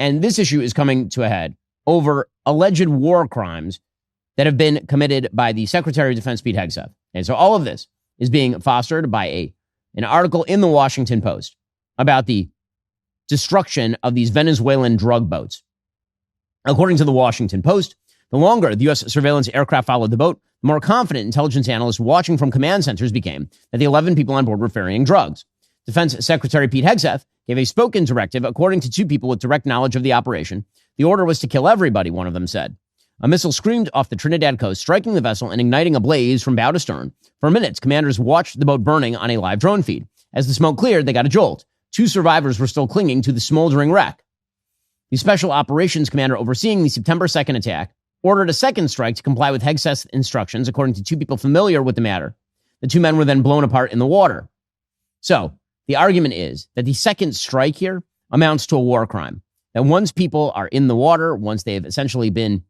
And this issue is coming to a head over alleged war crimes that have been committed by the Secretary of Defense, Pete Hegseth. And so all of this is being fostered by an article in the Washington Post about the destruction of these Venezuelan drug boats. According to the Washington Post, the longer the U.S. surveillance aircraft followed the boat, the more confident intelligence analysts watching from command centers became that the 11 people on board were ferrying drugs. Defense Secretary Pete Hegseth gave a spoken directive according to two people with direct knowledge of the operation. The order was to kill everybody, one of them said. A missile screamed off the Trinidad coast, striking the vessel and igniting a blaze from bow to stern. For minutes, commanders watched the boat burning on a live drone feed. As the smoke cleared, they got a jolt. 2 survivors were still clinging to the smoldering wreck. The special operations commander overseeing the September 2nd attack ordered a second strike to comply with Hegseth's instructions, according to two people familiar with the matter. The 2 men were then blown apart in the water. So, the argument is that the second strike here amounts to a war crime. That once people are in the water, once they've essentially been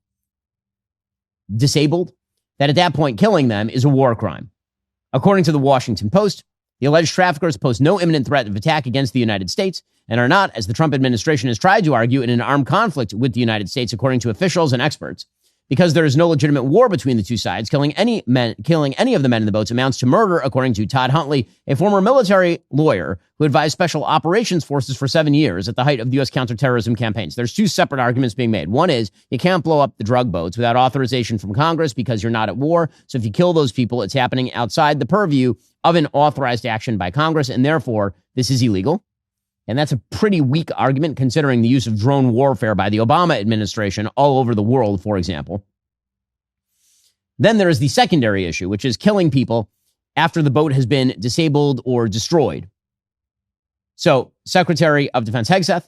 disabled, that at that point killing them is a war crime. According to the Washington Post, the alleged traffickers pose no imminent threat of attack against the United States and are not, as the Trump administration has tried to argue, in an armed conflict with the United States, according to officials and experts. Because there is no legitimate war between the two sides, killing any of the men in the boats amounts to murder, according to Todd Huntley, a former military lawyer who advised special operations forces for 7 years at the height of the U.S. counterterrorism campaigns. There's 2 separate arguments being made. One is you can't blow up the drug boats without authorization from Congress because you're not at war. So if you kill those people, it's happening outside the purview of an authorized action by Congress, and therefore this is illegal. And that's a pretty weak argument considering the use of drone warfare by the Obama administration all over the world, for example. Then there is the secondary issue, which is killing people after the boat has been disabled or destroyed. So Secretary of Defense Hegseth,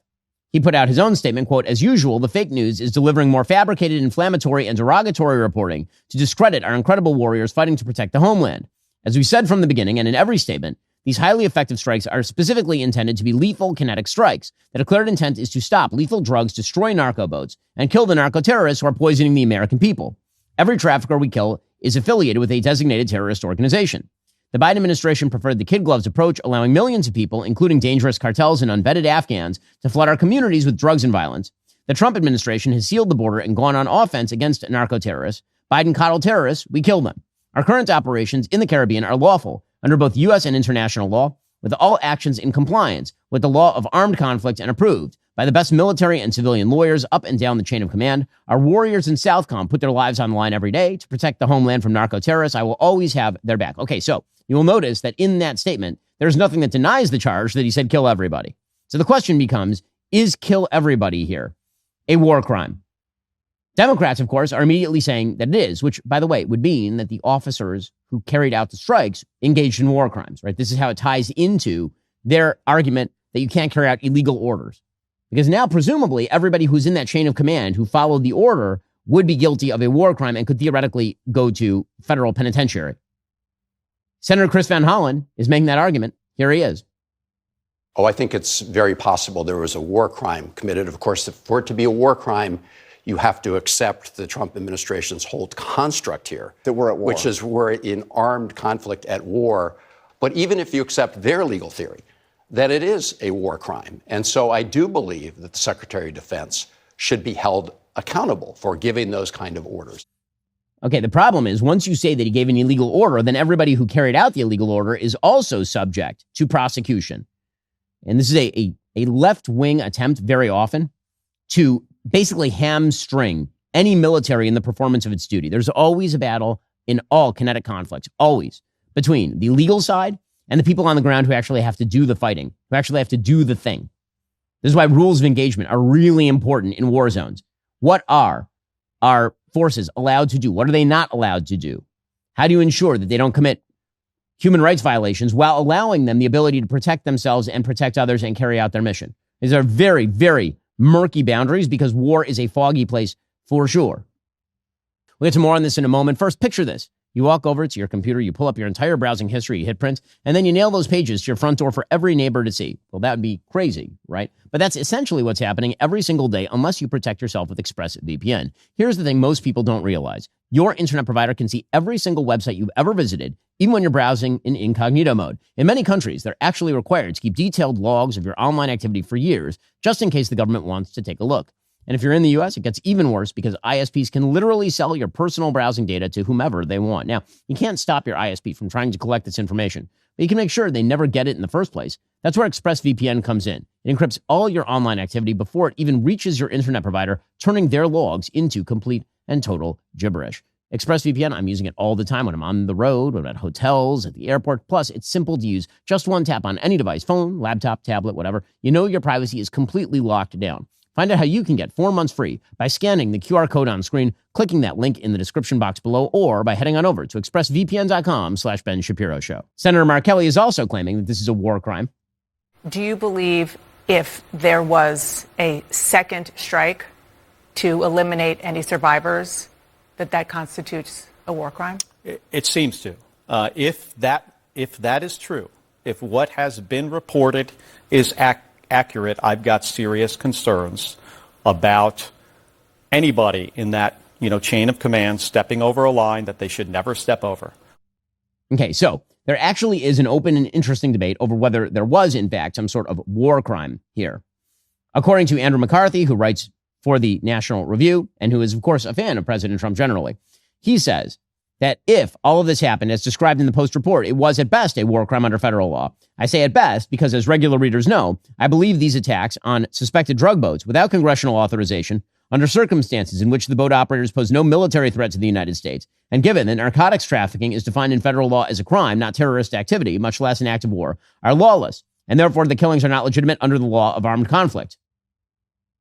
he put out his own statement, quote, "As usual, the fake news is delivering more fabricated, inflammatory, and derogatory reporting to discredit our incredible warriors fighting to protect the homeland. As we said from the beginning and in every statement, these highly effective strikes are specifically intended to be lethal kinetic strikes. The declared intent is to stop lethal drugs, destroy narco boats, and kill the narco terrorists who are poisoning the American people. Every trafficker we kill is affiliated with a designated terrorist organization. The Biden administration preferred the kid gloves approach, allowing millions of people, including dangerous cartels and unvetted Afghans, to flood our communities with drugs and violence. The Trump administration has sealed the border and gone on offense against narco terrorists. Biden coddled terrorists, we kill them. Our current operations in the Caribbean are lawful under both U.S. and international law, with all actions in compliance with the law of armed conflict and approved by the best military and civilian lawyers up and down the chain of command. Our warriors in Southcom put their lives on the line every day to protect the homeland from narco terrorists. I will always have their back." Okay, so you will notice that in that statement, there's nothing that denies the charge that he said kill everybody. So the question becomes, is kill everybody here a war crime? Democrats, of course, are immediately saying that it is, which, by the way, would mean that the officers who carried out the strikes engaged in war crimes, right? This is how it ties into their argument that you can't carry out illegal orders. Because now, presumably, everybody who's in that chain of command who followed the order would be guilty of a war crime and could theoretically go to federal penitentiary. Senator Chris Van Hollen is making that argument. Here he is. Oh, I think it's very possible there was a war crime committed. Of course, for it to be a war crime, you have to accept the Trump administration's whole construct here. That we're at war. Which is we're in armed conflict at war. But even if you accept their legal theory, that it is a war crime. And so I do believe that the Secretary of Defense should be held accountable for giving those kind of orders. Okay, the problem is once you say that he gave an illegal order, then everybody who carried out the illegal order is also subject to prosecution. And this is a left-wing attempt very often to basically hamstring any military in the performance of its duty. There's always a battle in all kinetic conflicts, always, between the legal side and the people on the ground who actually have to do the fighting, who actually have to do the thing. This is why rules of engagement are really important in war zones. What are our forces allowed to do? What are they not allowed to do? How do you ensure that they don't commit human rights violations while allowing them the ability to protect themselves and protect others and carry out their mission? These are very, very murky boundaries because war is a foggy place for sure. We'll get to more on this in a moment. First, picture this. You walk over to your computer, you pull up your entire browsing history, you hit print, and then you nail those pages to your front door for every neighbor to see. Well, that would be crazy, right? But that's essentially what's happening every single day unless you protect yourself with ExpressVPN. Here's the thing most people don't realize. Your internet provider can see every single website you've ever visited, even when you're browsing in incognito mode. In many countries, they're actually required to keep detailed logs of your online activity for years, just in case the government wants to take a look. And if you're in the US, it gets even worse because ISPs can literally sell your personal browsing data to whomever they want. Now, you can't stop your ISP from trying to collect this information, but you can make sure they never get it in the first place. That's where ExpressVPN comes in. It encrypts all your online activity before it even reaches your internet provider, turning their logs into complete and total gibberish. ExpressVPN, I'm using it all the time when I'm on the road, when I'm at hotels, at the airport. Plus, it's simple to use. Just one tap on any device, phone, laptop, tablet, whatever. You know your privacy is completely locked down. Find out how you can get 4 months free by scanning the QR code on screen, clicking that link in the description box below, or by heading on over to expressvpn.com/Ben Shapiro Show. Senator Mark Kelly is also claiming that this is a war crime. Do you believe if there was a second strike to eliminate any survivors, that constitutes a war crime? It seems to. If that is true, if what has been reported is accurate, I've got serious concerns about anybody in that chain of command stepping over a line that they should never step over. Okay, so there actually is an open and interesting debate over whether there was, in fact, some sort of war crime here. According to Andrew McCarthy, who writes for the National Review and who is, of course, a fan of President Trump generally, he says that if all of this happened as described in the Post report, it was at best a war crime under federal law. I say at best because, as regular readers know, I believe these attacks on suspected drug boats without congressional authorization, under circumstances in which the boat operators pose no military threat to the United States, and given that narcotics trafficking is defined in federal law as a crime, not terrorist activity, much less an act of war, are lawless, and therefore the killings are not legitimate under the law of armed conflict.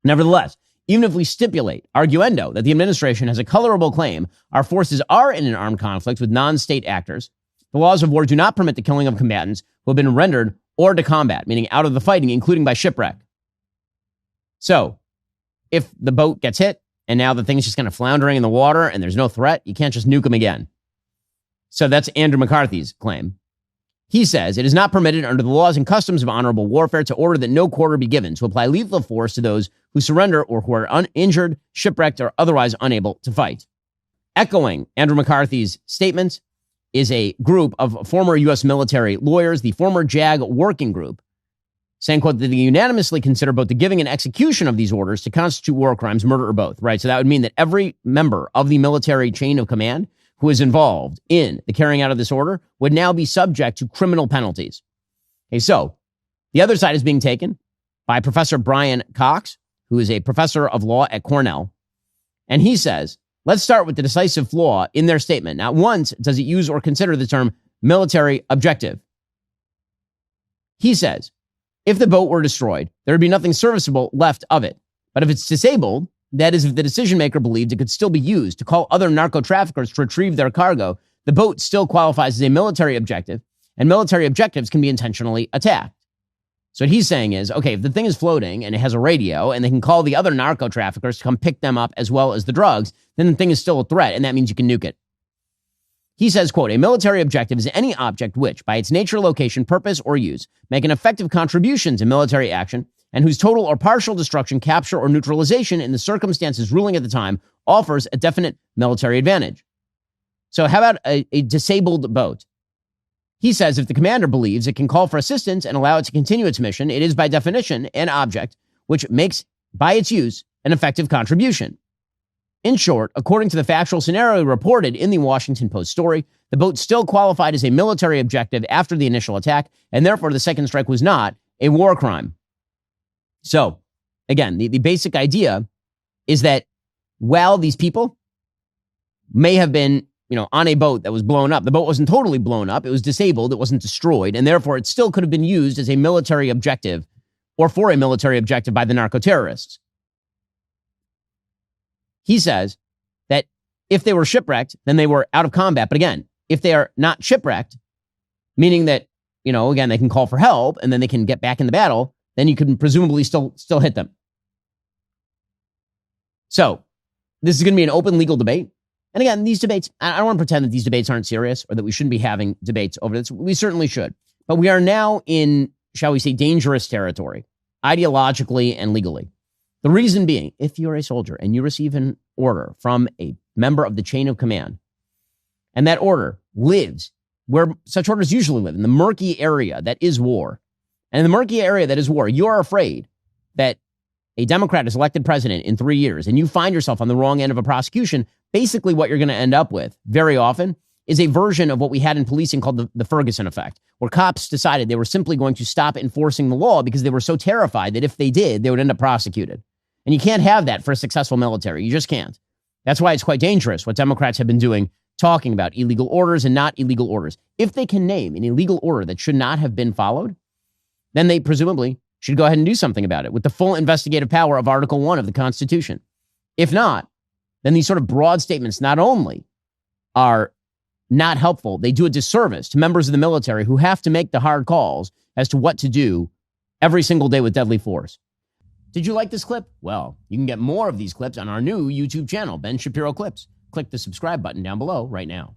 Nevertheless, even if we stipulate, arguendo, that the administration has a colorable claim our forces are in an armed conflict with non-state actors, the laws of war do not permit the killing of combatants who have been rendered hors de combat, meaning out of the fighting, including by shipwreck. So, if the boat gets hit and now the thing's just kind of floundering in the water and there's no threat, you can't just nuke them again. So that's Andrew McCarthy's claim. He says it is not permitted under the laws and customs of honorable warfare to order that no quarter be given to apply lethal force to those who surrender or who are uninjured, shipwrecked, or otherwise unable to fight. Echoing Andrew McCarthy's statements is a group of former U.S. military lawyers, the former JAG Working Group, saying, quote, that they unanimously consider both the giving and execution of these orders to constitute war crimes, murder or both, right? So that would mean that every member of the military chain of command who is involved in the carrying out of this order would now be subject to criminal penalties. Okay, so the other side is being taken by Professor Brian Cox, who is a professor of law at Cornell. And he says, let's start with the decisive flaw in their statement. Not once does it use or consider the term military objective. He says, if the boat were destroyed, there would be nothing serviceable left of it. But if it's disabled, that is, if the decision maker believed it could still be used to call other narco traffickers to retrieve their cargo, the boat still qualifies as a military objective, and military objectives can be intentionally attacked. So what he's saying is, okay, if the thing is floating and it has a radio and they can call the other narco traffickers to come pick them up as well as the drugs, then the thing is still a threat, and that means you can nuke it. He says, quote, a military objective is any object which, by its nature, location, purpose, or use, make an effective contribution to military action and whose total or partial destruction, capture, or neutralization in the circumstances ruling at the time offers a definite military advantage. So how about a disabled boat? He says if the commander believes it can call for assistance and allow it to continue its mission, it is by definition an object which makes, by its use, an effective contribution. In short, according to the factual scenario reported in the Washington Post story, the boat still qualified as a military objective after the initial attack, and therefore the second strike was not a war crime. So, again, the basic idea is that while these people may have been, on a boat that was blown up, the boat wasn't totally blown up, it was disabled, it wasn't destroyed, and therefore it still could have been used as a military objective or for a military objective by the narco-terrorists. He says that if they were shipwrecked, then they were out of combat. But again, if they are not shipwrecked, meaning that, again, they can call for help and then they can get back in the battle, then you can presumably still hit them. So this is going to be an open legal debate. And again, these debates, I don't want to pretend that these debates aren't serious or that we shouldn't be having debates over this. We certainly should. But we are now in, shall we say, dangerous territory, ideologically and legally. The reason being, if you're a soldier and you receive an order from a member of the chain of command, and that order lives where such orders usually live, in the murky area that is war, and in the murky area that is war, you are afraid that a Democrat is elected president in 3 years and you find yourself on the wrong end of a prosecution, basically what you're going to end up with very often is a version of what we had in policing called the Ferguson effect, where cops decided they were simply going to stop enforcing the law because they were so terrified that if they did, they would end up prosecuted. And you can't have that for a successful military. You just can't. That's why it's quite dangerous what Democrats have been doing, talking about illegal orders and not illegal orders. If they can name an illegal order that should not have been followed, then they presumably should go ahead and do something about it with the full investigative power of Article 1 of the Constitution. If not, then these sort of broad statements not only are not helpful, they do a disservice to members of the military who have to make the hard calls as to what to do every single day with deadly force. Did you like this clip? Well, you can get more of these clips on our new YouTube channel, Ben Shapiro Clips. Click the subscribe button down below right now.